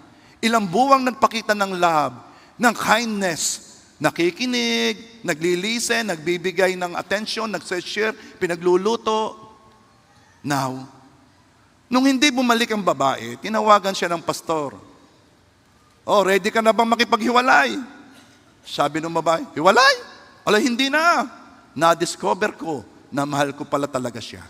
Ilang buwang nagpakita ng love, ng kindness, nakikinig, naglilisen, nagbibigay ng attention, nag-share, pinagluluto. Now, nung hindi bumalik ang babae, tinawagan siya ng pastor. Oh, ready ka na bang makipaghiwalay? Sabi ng babae, hiwalay? Alay, hindi na. Na-discover ko na mahal ko pala talaga siya.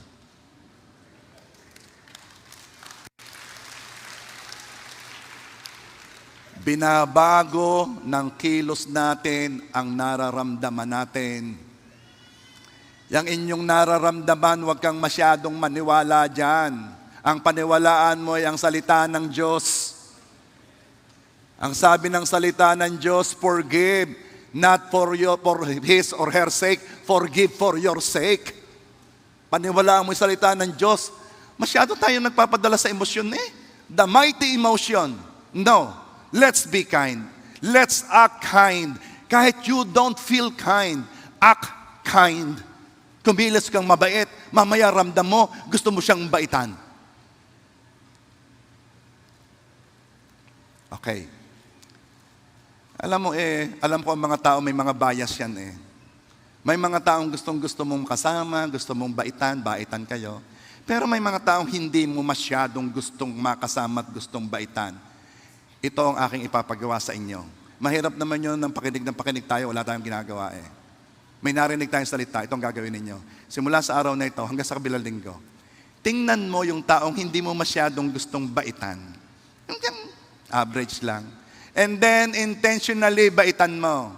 Binabago ng kilos natin ang nararamdaman natin. Yang inyong nararamdaman, huwag kang masyadong maniwala dyan. Ang paniwalaan mo ay ang salita ng Diyos. Ang sabi ng salita ng Diyos, forgive, not for his or her sake, forgive for your sake. Paniwalaan mo yung salita ng Diyos. Masyado tayo nagpapadala sa emosyon The mighty emotion. No. Let's be kind. Let's act kind. Kahit you don't feel kind, act kind. Kumilos kang mabait, mamaya ramdam mo, gusto mo siyang baitan. Okay. Alam ko ang mga tao may mga bias yan May mga taong gusto mong kasama, gusto mong baitan kayo. Pero may mga taong hindi mo masyadong gustong makasama at gustong baitan. Ito ang aking ipapagawa sa inyo. Mahirap naman yun ng pakinig tayo, wala tayong ginagawa May narinig tayong salita, ito ang gagawin ninyo. Simula sa araw na ito hanggang sa kabilang linggo. Tingnan mo yung taong hindi mo masyadong gustong baitan. Hanggang average lang. And then, intentionally baitan mo.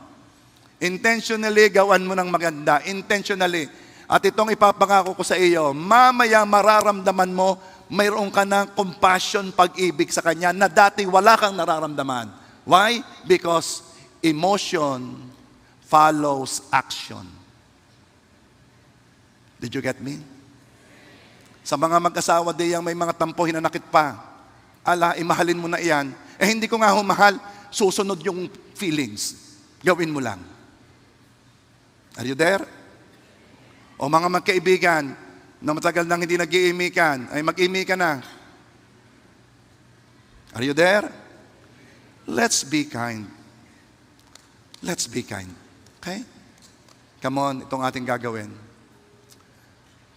Intentionally gawan mo ng maganda. Intentionally. At itong ipapangako ko sa iyo, mamaya mararamdaman mo, mayroon ka ng compassion, pag-ibig sa Kanya na dati wala kang nararamdaman. Why? Because emotion follows action. Did you get me? Sa mga mag-asawa diyang may mga tampo hinanakit pa. imahalin mo na iyan. Hindi ko nga humahal, susunod yung feelings. Gawin mo lang. Are you there? O mga magkaibigan, na matagal nang hindi nag-iimikan, ay mag-iimikan na. Are you there? Let's be kind. Let's be kind. Okay? Come on, itong ating gagawin.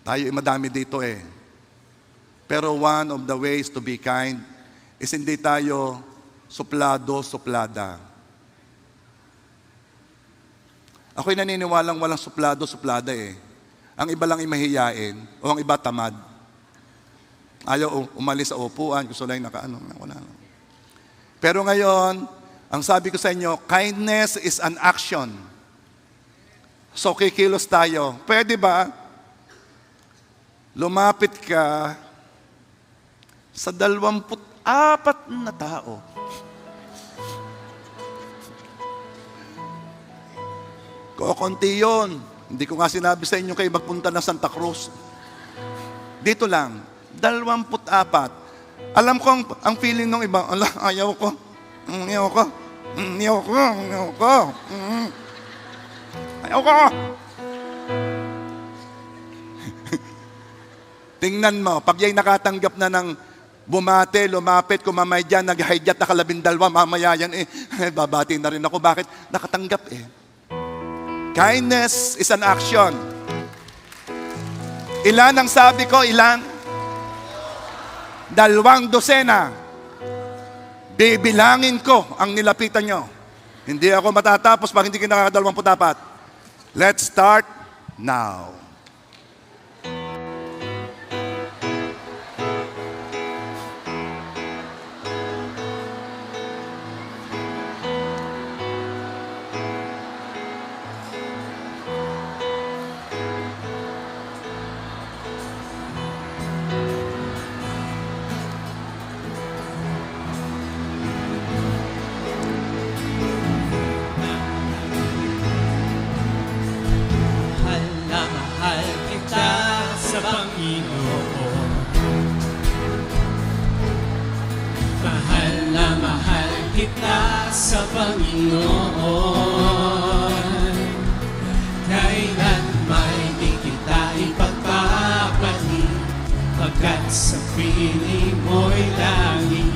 Tayo madami dito eh. Pero one of the ways to be kind is hindi tayo suplado, suplada. Ako'y naniniwalang walang suplado, suplada eh. Ang iba lang ay mahiyain o ang iba tamad. Ayaw umalis sa upuan, gusto lang wala lang. Pero ngayon, ang sabi ko sa inyo, kindness is an action. So kikilos tayo. Pwede ba? Lumapit ka sa 24 na tao. Kokonti yun. Hindi ko nga sinabi sa inyo kayo magpunta na Santa Cruz. Dito lang, 24. Alam ko ang feeling ng iba, ayaw ko. Tingnan mo, pag ya'y nakatanggap na ng bumate, lumapit, kumamay dyan, nag-hijack na 12, mamaya yan babati na rin ako. Bakit? Nakatanggap eh. Kindness is an action. Ilan ang sabi ko? Ilan? 2 dosena. Bibilangin ko ang nilapitan nyo. Hindi ako matatapos pag hindi ka nakaka-24. Let's start now. Sa Panginoon, kailan may di kita ipagpapalit, pagkat sa piling mo'y langit.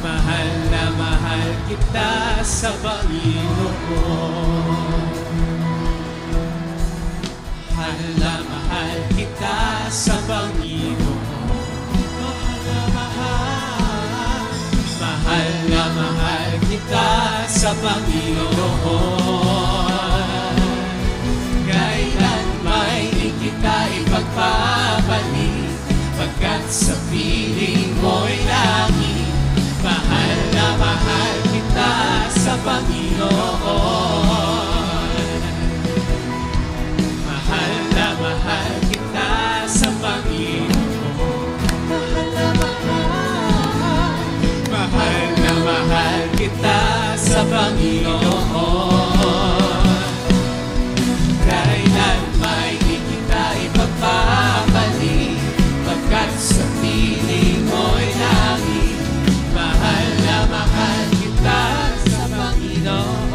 Mahal na mahal kita sa Panginoon. Mahal na mahal kita sa Panginoon. Mahal na mahal kita sa Panginoon. Kailan may di kita ipagpapalit, pagkat sa piling mo'y langit. Mahal na mahal kita sa Panginoon. Mahal na mahal kita sa Panginoon. Mahal na mahal kita sa Panginoon. Kailan may di kita ipagpapalit, pagkat sa piling mo'y langit. Mahal na mahal kita sa Panginoon.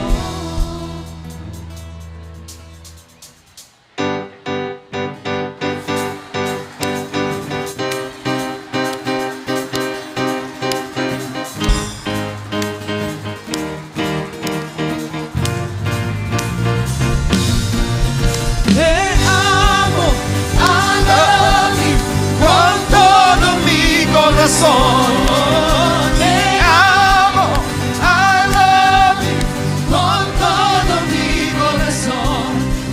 Te amo, I love you con todo mi corazón.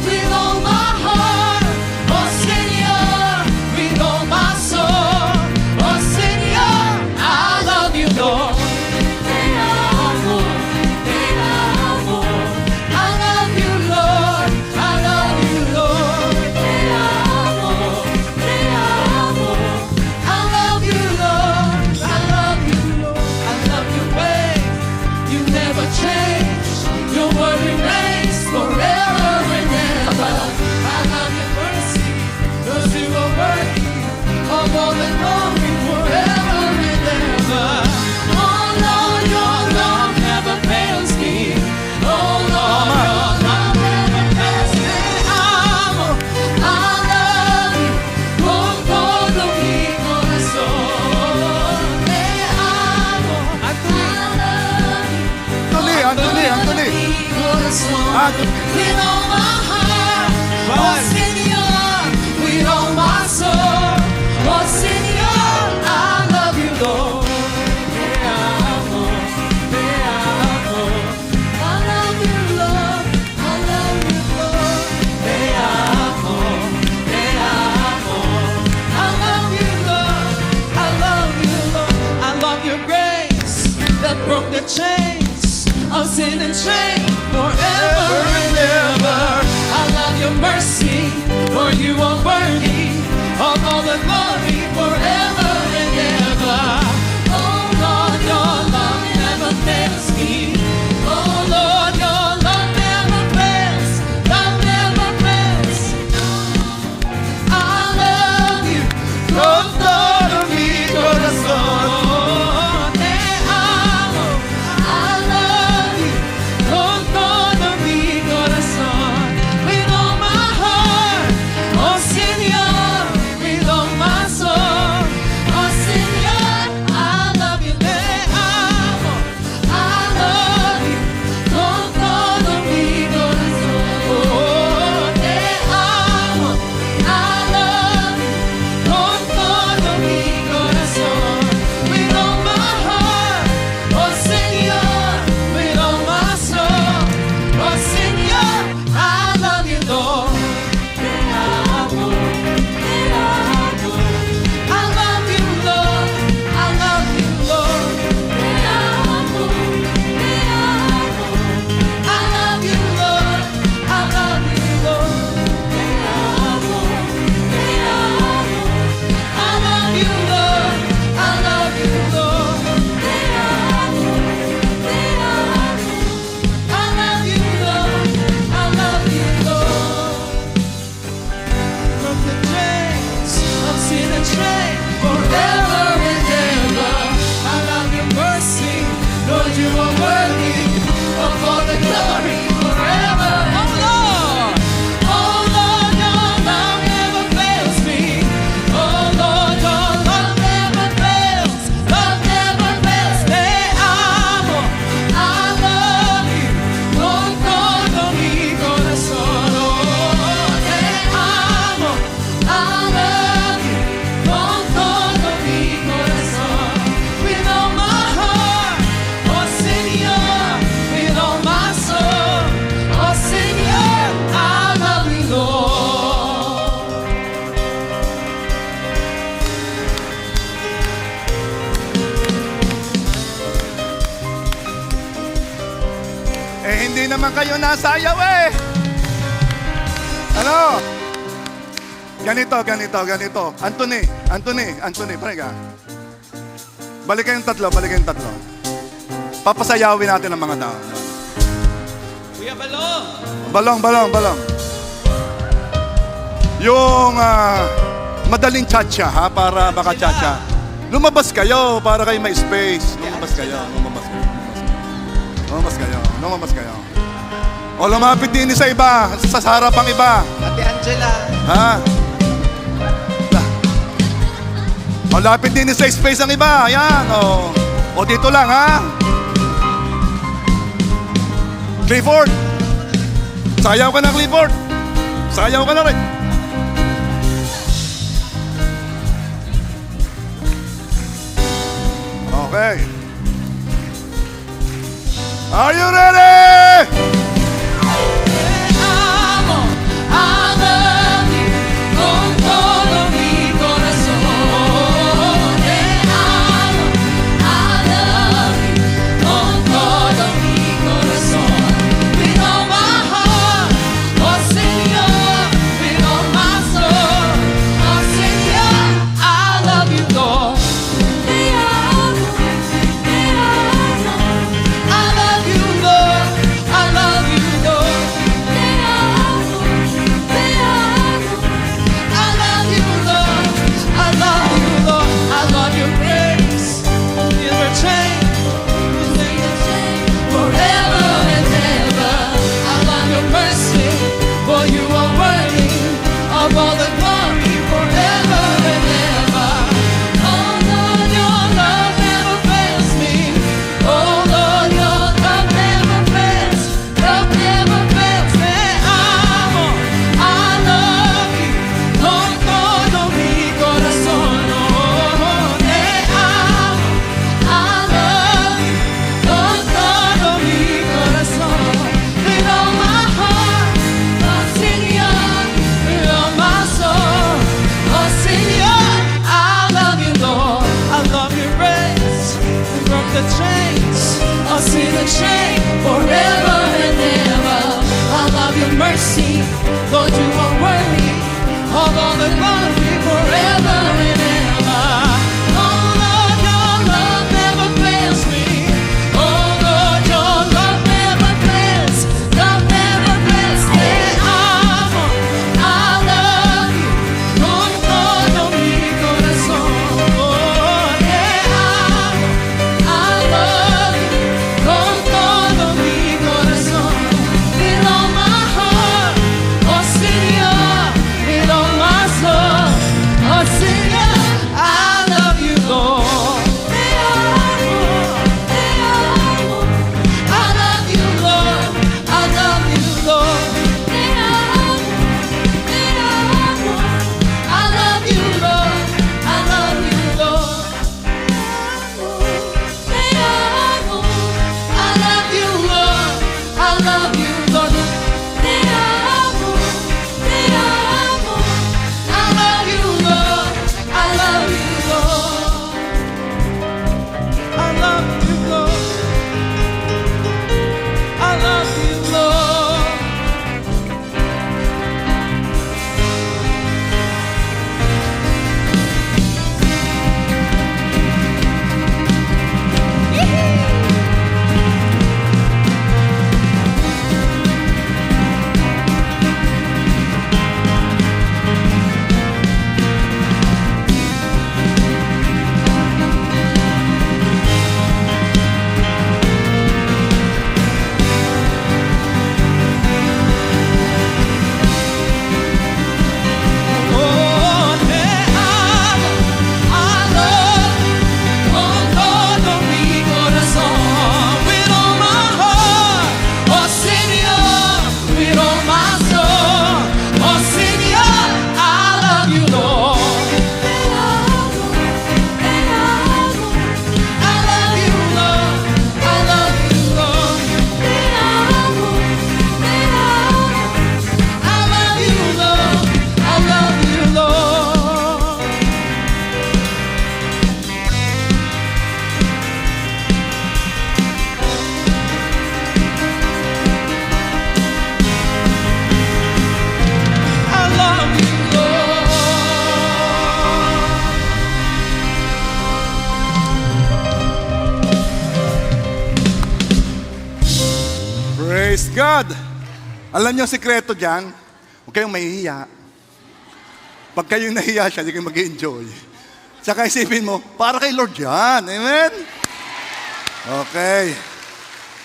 With all my heart, oh Señor, with all my soul, oh Señor, I love you, Lord. Te amo, I love you, Lord, I love you, Lord. Te amo, I love you, Lord. with all my heart. Oh, Señor, with all my soul. Oh, Señor, I love you, Lord. Te amo, te amo. I love you, Lord. I love you, Lord. Te amo, te amo. I love you, Lord. I love you, Lord. I love your grace that broke the chains of sin and shame forever and ever. I love your mercy, for you are worthy of all the glory forever and ever. Oh Lord, your love never fails me. Oh Lord, your love never fails. Love never fails. I love you con todo mi corazón. Te amo. I love you con todo mi corazón. With all my heart, oh Señor, with all my soul. Oh Señor, I love you. Te amo. I love you con todo mi corazón. Oh, te amo. I love you con todo mi corazón. With all my heart, oh Señor, with all my soul. Oh Señor, I love you, Lord. Te amo, te amo. I love you, Lord. I love you, Lord. Te amo, te amo. I love you, Lord. I love you, Lord. Te amo, te amo. I love you, Lord. I love you, Lord. Te amo, te amo. I love you, Lord. I love you, Lord. From the chains of sin and shame forever and ever. I love your mercy, Lord, you are worthy of all the glory forever. Oh Lord, oh Lord, your love never fails me. Oh Lord, your love never fails. Love never fails. Te amo, I love you con todo mi corazón. Oh, te amo, I love you con todo mi corazón. With all my heart, oh Señor, with all my soul. Oh Señor, I love you, Lord. Eh, hindi naman kayo nasayaw eh. Ano? Ganito. Anthony, prega. Balik kayong tatlo. Papasayawin natin ang mga tao. Kuya Balong. Balong. Yung madaling chacha, ha? Para baka chacha. Lumabas kayo para kayo may space. Lumabas kayo. O lumapit din sa iba, sa harapang iba. Ate Angela. Ha? O lapit din sa space ang iba. Ayan, o dito lang, ha? Clifford. Sayaw ka na, Clifford. Sayaw ka na rin. Okay. Are you ready? Te amo, I love you con todo mi corazón. Te amo, I love you con todo mi corazón. With all my heart, oh Señor, with all my soul. Oh Señor, I love you, Lord. Te amo, I love you, Lord. I love Praise God! Alam niyo ang sikreto dyan? Huwag kayong mahihiya. Pag kayong nahiya siya, hindi kayo mag-enjoy. Saka isipin mo, para kay Lord yan. Amen? Okay.